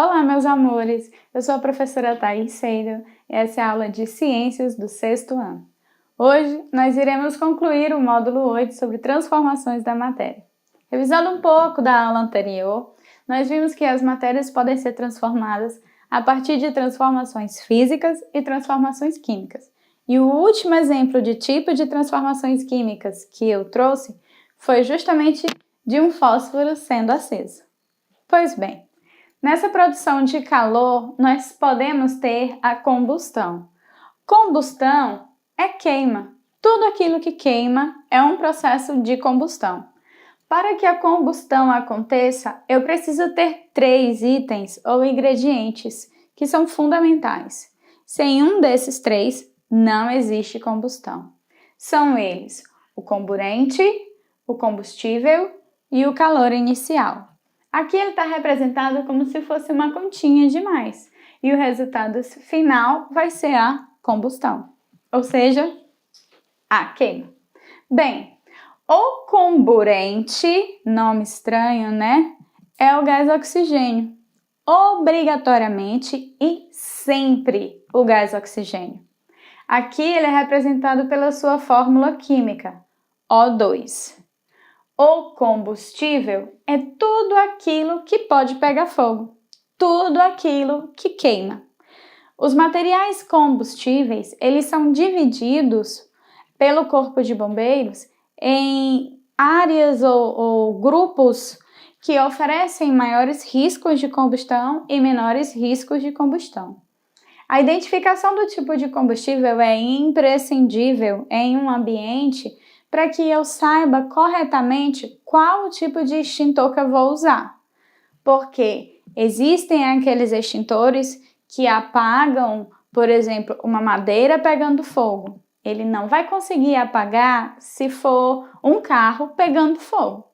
Olá, meus amores! Eu sou a professora Thaís Seidel e essa é a aula de Ciências do sexto ano. Hoje, nós iremos concluir o módulo 8 sobre transformações da matéria. Revisando um pouco da aula anterior, nós vimos que as matérias podem ser transformadas a partir de transformações físicas e transformações químicas. E o último exemplo de tipo de transformações químicas que eu trouxe foi justamente de um fósforo sendo aceso. Pois bem, nessa produção de calor, nós podemos ter a combustão. Combustão é queima. Tudo aquilo que queima é um processo de combustão. Para que a combustão aconteça, eu preciso ter 3 itens ou ingredientes que são fundamentais. Sem um desses 3, não existe combustão. São eles o comburente, o combustível e o calor inicial. Aqui ele está representado como se fosse uma continha de mais, e o resultado final vai ser a combustão, ou seja, a queima. Bem, o comburente, nome estranho, né? É o gás oxigênio. Obrigatoriamente e sempre o gás oxigênio. Aqui ele é representado pela sua fórmula química, O2. O combustível é tudo aquilo que pode pegar fogo, tudo aquilo que queima. Os materiais combustíveis, eles são divididos pelo Corpo de Bombeiros em áreas ou grupos que oferecem maiores riscos de combustão e menores riscos de combustão. A identificação do tipo de combustível é imprescindível em um ambiente para que eu saiba corretamente qual tipo de extintor que eu vou usar. Porque existem aqueles extintores que apagam, por exemplo, uma madeira pegando fogo. Ele não vai conseguir apagar se for um carro pegando fogo.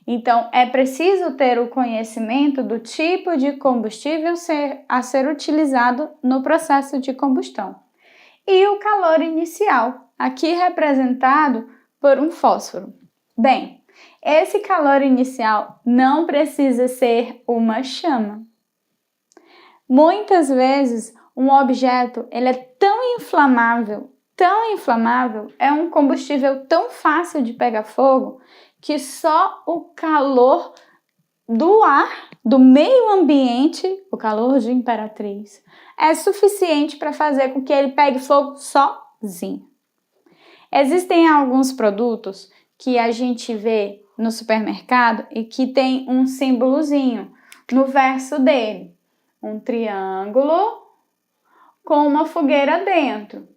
Então, é preciso ter o conhecimento do tipo de combustível a ser utilizado no processo de combustão. E o calor inicial, aqui representado por um fósforo. Bem, esse calor inicial não precisa ser uma chama. Muitas vezes, um objeto ele é tão inflamável, é um combustível tão fácil de pegar fogo, que só o calor do ar, do meio ambiente, o calor de Imperatriz, é suficiente para fazer com que ele pegue fogo sozinho. Existem alguns produtos que a gente vê no supermercado e que tem um símbolozinho no verso dele, um triângulo com uma fogueira dentro.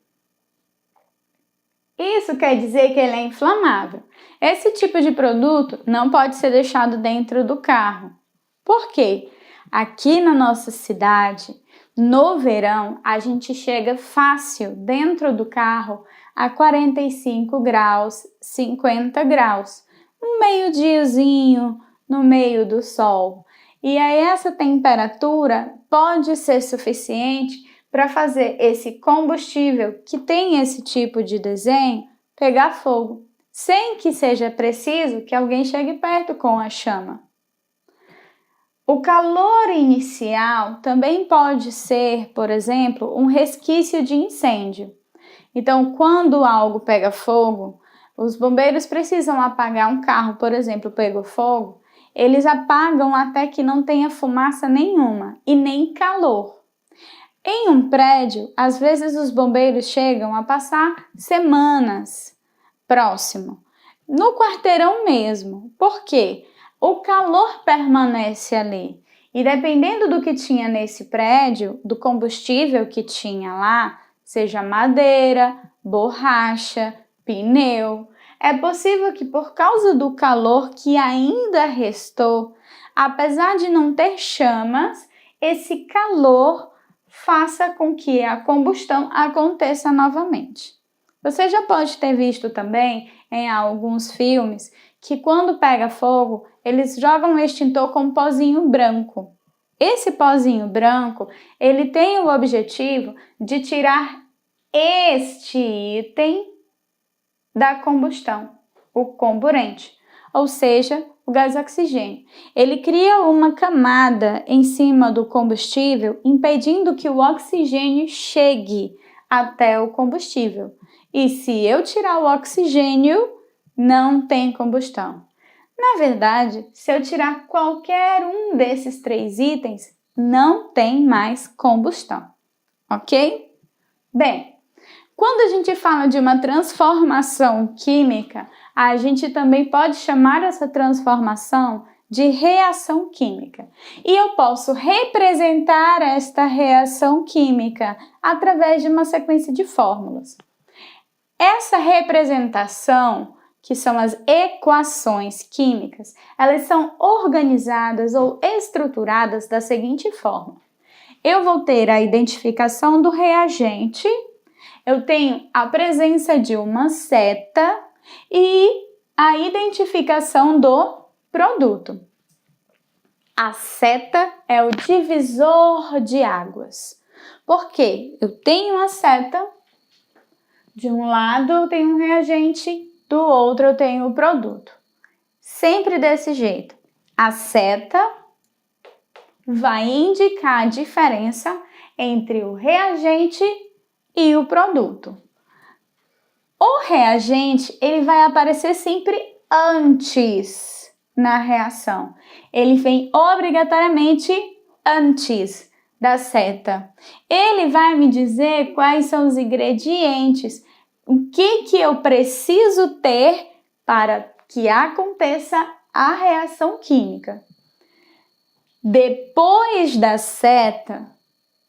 Isso quer dizer que ele é inflamável. Esse tipo de produto não pode ser deixado dentro do carro. Por quê? Aqui na nossa cidade, no verão, a gente chega fácil dentro do carro a 45 graus, 50 graus. Um meio-diazinho no meio do sol. E aí essa temperatura pode ser suficiente para fazer esse combustível que tem esse tipo de desenho pegar fogo, sem que seja preciso que alguém chegue perto com a chama. O calor inicial também pode ser, por exemplo, um resquício de incêndio. Então, quando algo pega fogo, os bombeiros precisam apagar um carro, por exemplo, pegou fogo, eles apagam até que não tenha fumaça nenhuma e nem calor. Em um prédio, às vezes os bombeiros chegam a passar semanas próximo, no quarteirão mesmo. Por quê? O calor permanece ali. E dependendo do que tinha nesse prédio, do combustível que tinha lá, seja madeira, borracha, pneu, é possível que por causa do calor que ainda restou, apesar de não ter chamas, esse calor faça com que a combustão aconteça novamente. Você já pode ter visto também em alguns filmes que quando pega fogo, eles jogam um extintor com um pozinho branco. Esse pozinho branco, ele tem o objetivo de tirar este item da combustão, o comburente. ou seja, o gás oxigênio. Ele cria uma camada em cima do combustível, impedindo que o oxigênio chegue até o combustível. E se eu tirar o oxigênio, não tem combustão. Na verdade, se eu tirar qualquer um desses 3 itens, não tem mais combustão, ok? Bem, quando a gente fala de uma transformação química, a gente também pode chamar essa transformação de reação química. E eu posso representar esta reação química através de uma sequência de fórmulas. Essa representação, que são as equações químicas, elas são organizadas ou estruturadas da seguinte forma. Eu vou ter a identificação do reagente, eu tenho a presença de uma seta e a identificação do produto. A seta é o divisor de águas. Por quê? Eu tenho a seta, de um lado eu tenho um reagente, do outro eu tenho o produto. Sempre desse jeito. A seta vai indicar a diferença entre o reagente e o produto. O reagente, ele vai aparecer sempre antes na reação. Ele vem obrigatoriamente antes da seta. Ele vai me dizer quais são os ingredientes, o que eu preciso ter para que aconteça a reação química. Depois da seta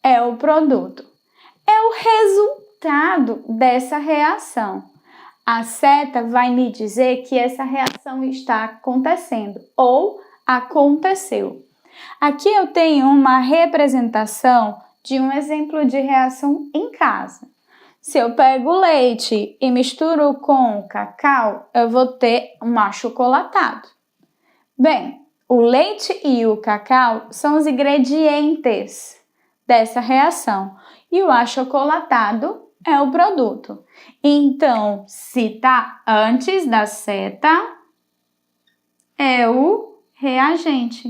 é o produto. É o resultado dessa reação. A seta vai me dizer que essa reação está acontecendo ou aconteceu. Aqui eu tenho uma representação de um exemplo de reação em casa. Se eu pego leite e misturo com cacau, eu vou ter um achocolatado. Bem, o leite e o cacau são os ingredientes dessa reação e o achocolatado é o produto. Então, se está antes da seta, é o reagente.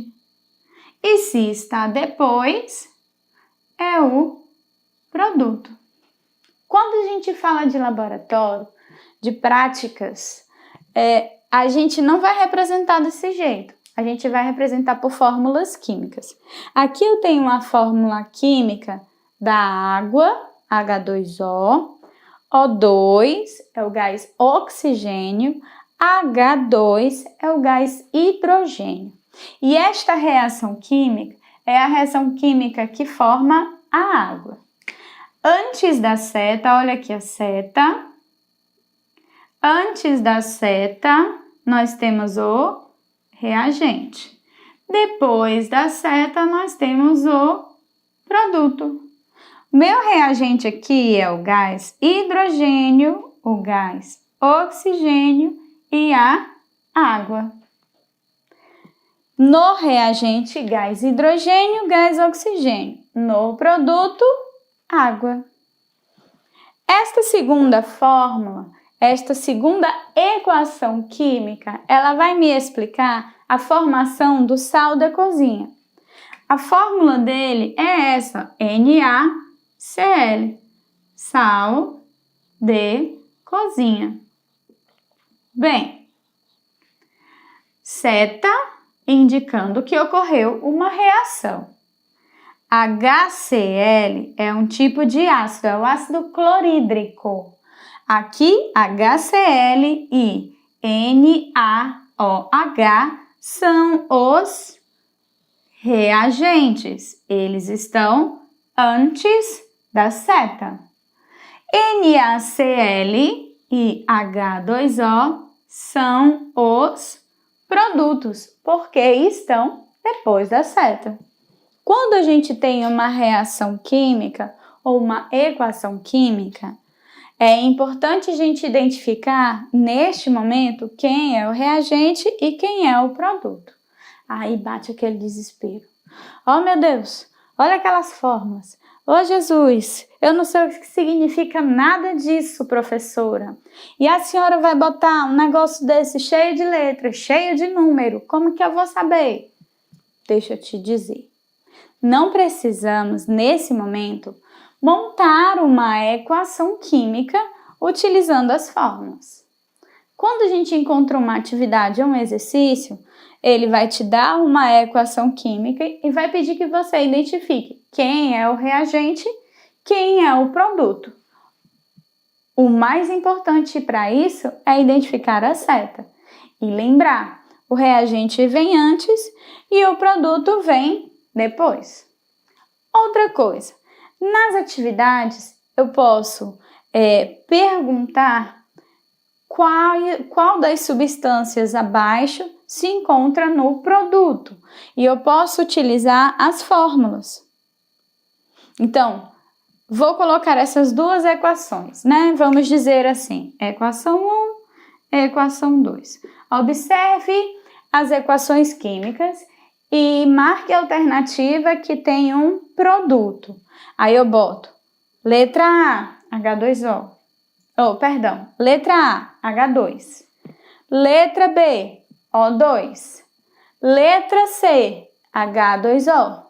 E se está depois, é o produto. Quando a gente fala de laboratório, de práticas, a gente não vai representar desse jeito. A gente vai representar por fórmulas químicas. Aqui eu tenho uma fórmula química da água, H2O, O2 é o gás oxigênio, H2 é o gás hidrogênio. E esta reação química é a reação química que forma a água. Antes da seta, olha aqui a seta. Antes da seta, nós temos o reagente. Depois da seta, nós temos o produto. Meu reagente aqui é o gás hidrogênio, o gás oxigênio e a água. No reagente, gás hidrogênio, gás oxigênio. No produto, água. Esta segunda fórmula, esta segunda equação química, ela vai me explicar a formação do sal da cozinha. A fórmula dele é essa, NaCl, sal de cozinha. Bem, seta indicando que ocorreu uma reação. HCl é um tipo de ácido, é o ácido clorídrico. Aqui, HCl e NaOH são os reagentes. Eles estão antes da seta. NaCl e H2O são os produtos, porque estão depois da seta. Quando a gente tem uma reação química ou uma equação química, é importante a gente identificar, neste momento, quem é o reagente e quem é o produto. Aí bate aquele desespero. Oh, meu Deus, olha aquelas fórmulas. Ô Jesus, eu não sei o que significa nada disso, professora. E a senhora vai botar um negócio desse cheio de letras, cheio de número. Como que eu vou saber? Deixa eu te dizer. Não precisamos, nesse momento, montar uma equação química utilizando as fórmulas. Quando a gente encontra uma atividade ou um exercício, ele vai te dar uma equação química e vai pedir que você identifique quem é o reagente, quem é o produto. O mais importante para isso é identificar a seta e lembrar, o reagente vem antes e o produto vem depois. Outra coisa, nas atividades eu posso perguntar qual das substâncias abaixo se encontra no produto e eu posso utilizar as fórmulas. Então, vou colocar essas duas equações, né? Vamos dizer assim, equação 1, equação 2. Observe as equações químicas e marque a alternativa que tem um produto. Aí eu boto letra A, H2O. Letra A, H2. Letra B, O2. Letra C, H2O.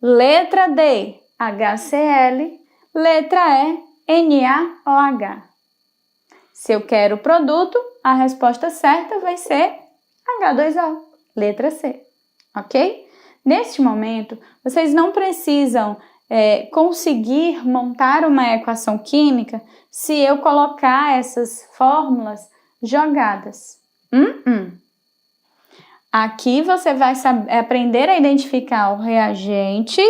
Letra D, HCl. Letra E, NaOH. Se eu quero o produto, a resposta certa vai ser H2O, letra C, ok? Neste momento, vocês não precisam conseguir montar uma equação química se eu colocar essas fórmulas jogadas. Aqui você vai aprender a identificar o reagente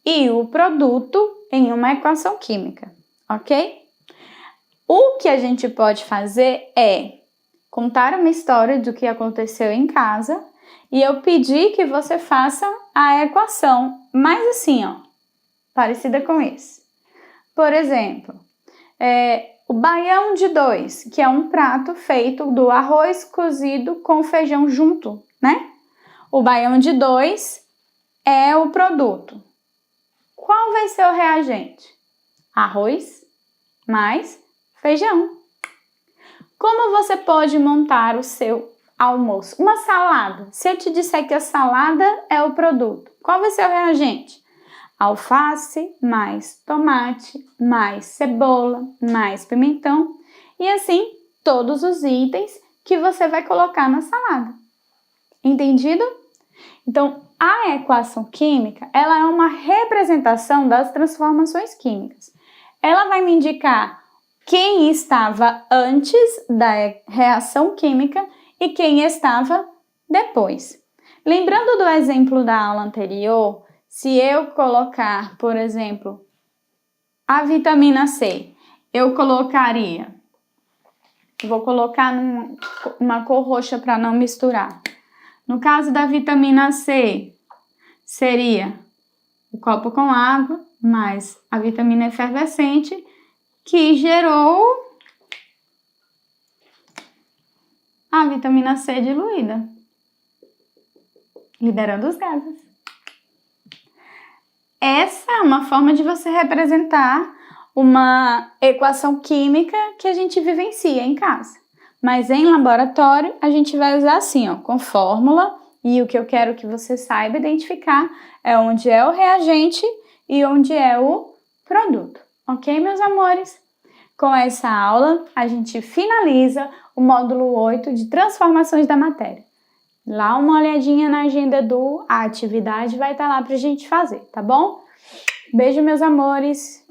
e o produto em uma equação química, ok? O que a gente pode fazer é contar uma história do que aconteceu em casa e eu pedir que você faça a equação, mas assim, ó, parecida com esse. Por exemplo, o baião de 2, que é um prato feito do arroz cozido com feijão junto, né? O baião de 2 é o produto. Qual vai ser o reagente? Arroz mais feijão. Como você pode montar o seu almoço? Uma salada. Se eu te disser que a salada é o produto, qual vai ser o reagente? Alface mais tomate, mais cebola, mais pimentão e assim todos os itens que você vai colocar na salada. Entendido? Então, a equação química, ela é uma representação das transformações químicas. Ela vai me indicar quem estava antes da reação química e quem estava depois. Lembrando do exemplo da aula anterior, se eu colocar, por exemplo, a vitamina C, eu colocaria, vou colocar numa cor roxa para não misturar. No caso da vitamina C, seria o copo com água mais a vitamina efervescente que gerou a vitamina C diluída, liberando os gases. Essa é uma forma de você representar uma equação química que a gente vivencia em casa. Mas em laboratório, a gente vai usar assim, ó, com fórmula, e o que eu quero que você saiba identificar é onde é o reagente e onde é o produto. Ok, meus amores? Com essa aula, a gente finaliza o módulo 8 de transformações da matéria. Lá uma olhadinha na agenda a atividade vai estar lá pra gente fazer, tá bom? Beijo, meus amores!